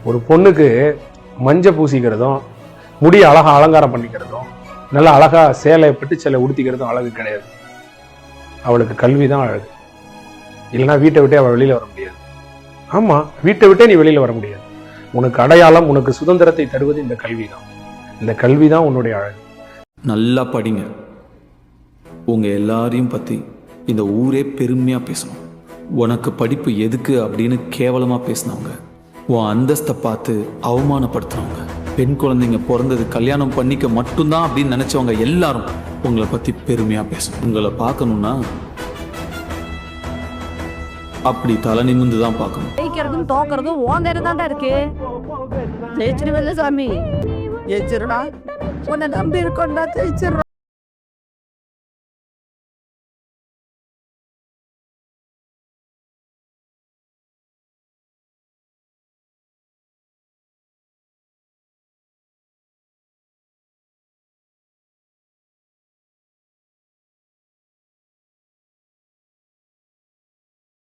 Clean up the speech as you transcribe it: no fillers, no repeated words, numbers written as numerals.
ஒரு பொண்ணுக்கு மஞ்சள் பூசிக்கிறதும் முடி அழகா அலங்காரம் பண்ணிக்கிறதும் நல்லா அழகா சேலை பட்டு சேலை உடுத்திக்கிறதும் அழகு கிடையாது. அவளுக்கு கல்வி தான் அழகு. இல்லைன்னா வீட்டை விட்டே அவள் வெளியில வர முடியாது. ஆமா, வீட்டை விட்டே நீ வெளியில வர முடியாது. உனக்கு அடையாளம், உனக்கு சுதந்திரத்தை தருவது இந்த கல்வி தான். இந்த கல்வி தான் உன்னுடைய அழகு. நல்லா படிங்க. உங்க எல்லாரையும் பத்தி இந்த ஊரே பெருமையா பேசணும். உனக்கு படிப்பு எதுக்கு அப்படின்னு கேவலமா பேசினவங்க, உன் அந்தஸ்தை பார்த்து அவமானப்படுத்தினவங்க, பெண் குழந்தைங்க பிறந்தது கல்யாணம் பண்ணிக்க மட்டும்தான் அப்படின்னு நினைச்சவங்க எல்லாரும் உங்களை பத்தி பெருமையா பேசணும். உங்களை பார்க்கணும்னா அப்படி தலை நிமிந்து தான் பார்க்கணும். ஜெயிக்கிறதும் தோக்கிறதும் ஓந்தேரு தாண்டா இருக்கு. ஜெயிச்சிருவல்ல சாமி, ஜெயிச்சிருடா. உன்னை நம்பி இருக்கோம்டா, ஜெயிச்சிருடா.